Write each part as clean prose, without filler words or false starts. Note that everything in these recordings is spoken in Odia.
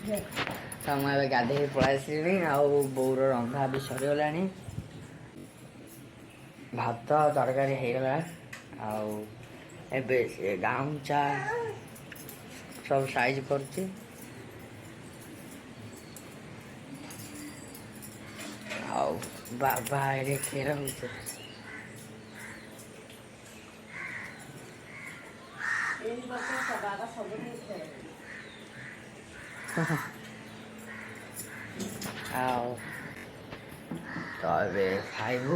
ତ ମୁଁ ଏବେ ଗାଧେଇ ପଳାଇ ଆସିଲିଣି ଆଉ ବୋଉର ରନ୍ଧା ବି ସରିଗଲାଣି। ଭାତ ତରକାରୀ ହେଇଗଲା ଆଉ ଏବେ ସେ ଗାମୁଛା ସବୁ ସାଇଜ୍ କରୁଛି। ଆଉ ବାବା ଏଠି କ୍ଷୀର ହଉଛି। ଆଉ ତ ଏବେ ଖାଇବୁ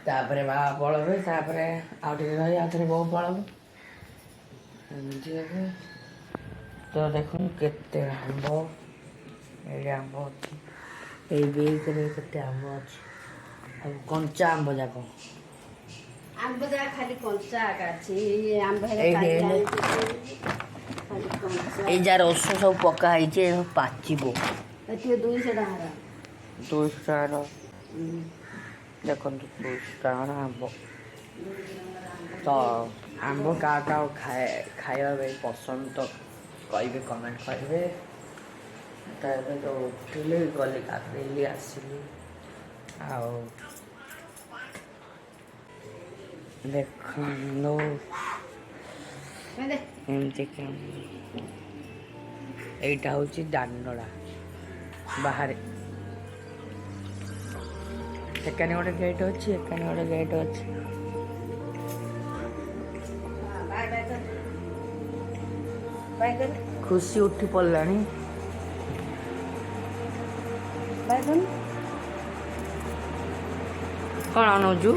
ତାପରେ ବାବା ପଳେଇବେ ତାପରେ ଆଉ ଟିକେ ରହି ଆଉ ଥରେ ବୋଉ ପଳେଇବ ଏମିତି ଏବେ। ତ ଦେଖୁନ କେତେ ଆମ୍ବ ଏଇ ଆମ୍ବ ଅଛି ଏଇ ବେଗରେ କେତେ ଆମ୍ବ ଅଛି ଆଉ କଞ୍ଚା ଆମ୍ବ ଯାକ ଆମ୍ବ ଯାକ ଖାଲି କଞ୍ଚା ଅଛି ଆମ୍ବ ଏଇ ଯାହାର ଔଷଧ ସବୁ ପକା ହେଇଛି ଏ ପାଚିବ। ଏଠି 200 ଟଙ୍କାର 200 ଟଙ୍କାର ଦେଖନ୍ତୁ 200 ଟଙ୍କାର ଆମ୍ବ। ତ ଆମ୍ବ କାହା କାହା ଖାଇବା ପାଇଁ ପସନ୍ଦ ତ କହିବେ କମେଣ୍ଟ କରିବେ। ତ ଏବେ ତ ଉଠିଲି ଗଲି ଗାଧେଇଲି ଆସିଲି ଆଉ ଦେଖନ୍ତୁ ଏମିତି ଏଇଟା ହେଉଛି ଦାଣ୍ଡଟା ବାହାରେ ସେକାନି ଗୋଟେ ଗେଟ୍ ଅଛି ଏକାନି ଗୋଟେ ଗେଟ୍ ଅଛି। ଖୁସି ଉଠି ପଡ଼ିଲାଣି। କ'ଣ ଆଣୁଛୁ?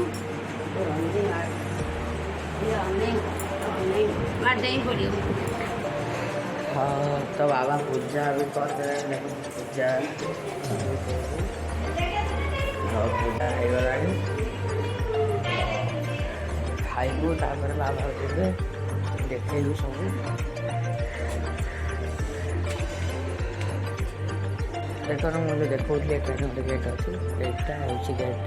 ହଁ ତ ବାବା ପୂଜା ବି କରିଦେଲେଣି ଦେଖନ୍ତୁ ପୂଜା ପୂଜା ହେଇଗଲାଣି। ଖାଇବୁ ତାପରେ ବାବା ଯିବେ ଦେଖେଇବୁ ସବୁ। ଦେଖନ୍ତୁ ମୁଁ ଯୋଉ ଦେଖାଉଥିଲି ଏକାନି ଗୋଟେ ଗେଟ୍ ଅଛି ଏଇଟା ହେଉଛି ଗେଟ୍।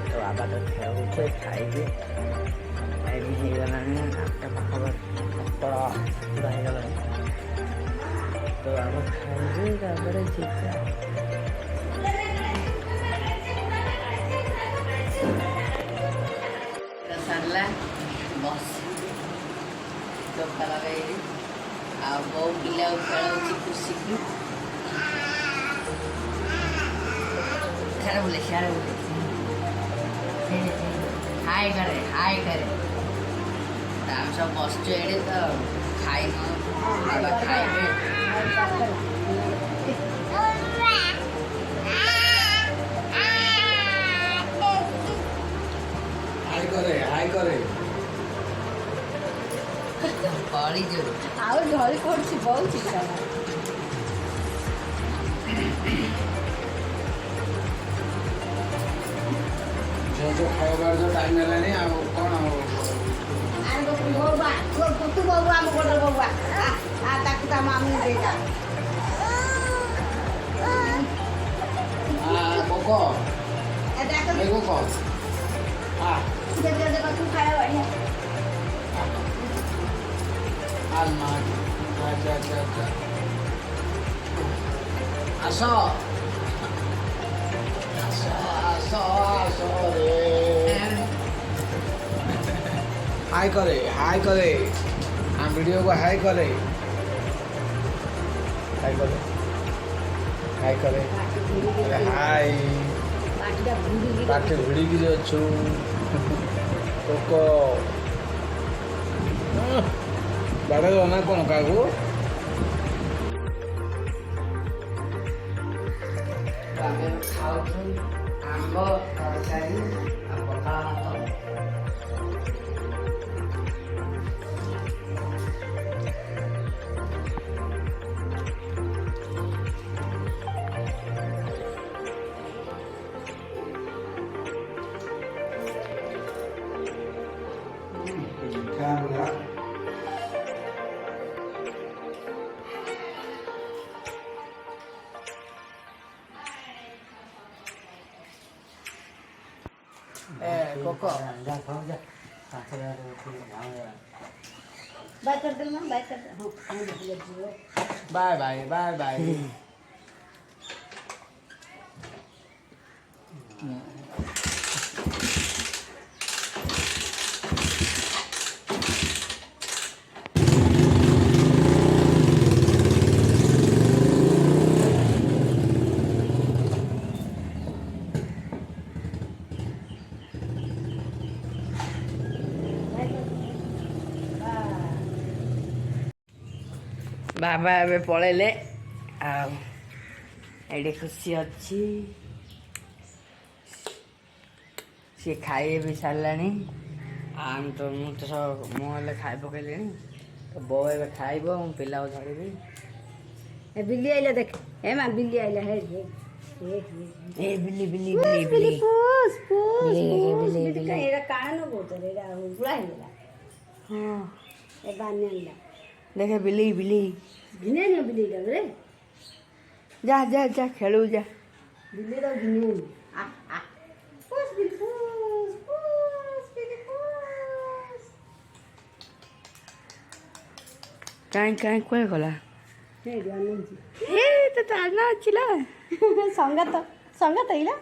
ତ ବାବା ତ ଖେଳୁଛେ ଖାଇବେ ଟାଇମ୍ ହେଇଗଲାଣି 8ଟା ପାଖାପାଖି 7ଟା ପୁରା ହେଇଗଲାଣି। ତ ବାବା ଖାଇବେ ତାପରେ ଯିବେ। ସରିଲା ବସି ଚୋପା ଲଗେଇଲି ଆଉ ବୋଉ ପିଲାକୁ ଖେଳଉଛି ଖୁସିକି। ସିଆଡ଼େ ବୁଲେ ହାଇ କରେ ଆମେ ସବୁ ବସିଛୁ ଏଠି ତ ଖାଇନୁ ବାବା ଖାଇବେ। ହାଇ କରେ ପଳି ଯୋଉ ଆଉ ଝଳି ପଡୁଛି ବହୁଛି ଯୋଉ ଖାଇବାର ଯୋଉ ଟାଇମ୍ ହେଲାଣି ଆଉ କ'ଣ ତୁ ବଉଆ ଆମ ଗୋଟେ ବଉଆ ତାକୁ ତା ମାମୁଁ ଦେଇଟା କୋକ ଏଇ କୋକ ତୁ ଖାଇବା ବଢ଼ିଆ ଆଲମା ଆସ रे हाय करे हम वीडियो को हाय करे अरे हाय पाटे भिड़ी की अच्छु कोको बाड़े ना कौन का ଆମ୍ବ ତରକାରୀ ଆଉ ପଖାଳ ଭାତ। Coco. बाय करदेल मां बाय कर हां हम देखले जियो बाय बाय बाय बाय ବାବା ଏବେ ପଳେଇଲେ ଆଉ ଏଠି ଖୁସି ଅଛି ସିଏ ଖାଇ ବି ସାରିଲାଣି ଆଉ ତ ମୁଁ ତ ମୁଁ ହେଲେ ଖାଇ ପକେଇଲିଣି ତ ବୋଉ ଏବେ ଖାଇବ ମୁଁ ପିଲାକୁ ଧରିବି ए बिल्ली आइला देख ए मां बिल्ली आइला हे हे ए बिल्ली बिल्ली बिल्ली बिल्ली पूस पूस बिल्ली, बिल्ली, बिल्ली बिल्ली। का एरा कान न बोलते रे एरा बुला हेला हाँ ए बाने आइला देखे बिल्ली बिल्ली गिने न बिल्ली का रे जा जा जा खेलू जा बिल्ली तो गिने आ आ पूस बिल्ली पूस पूस बिल्ली पूस କାଇଁ କାଇଁ କୁଆଡ଼େ ଗଲା हे गानन जी ଏ ତ ଚାଲନା ଅଛିଲା संगत आइला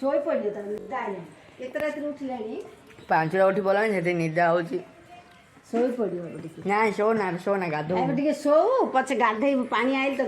सोई पड़ले त दाइला केतरा रात उठलानी 5ଟା ଉଠି ପଡ଼ିଲାଣି ସେଠି ନିଦା ହେଉଛି सोई पड़ियो बडी ନା ଶୋନା ଗାଧଉ ଏବେ ଟିକେ ଶୋଉ ପଛେ ଗାଧେଇବୁ ପାଣି ଆଇଲେ ତ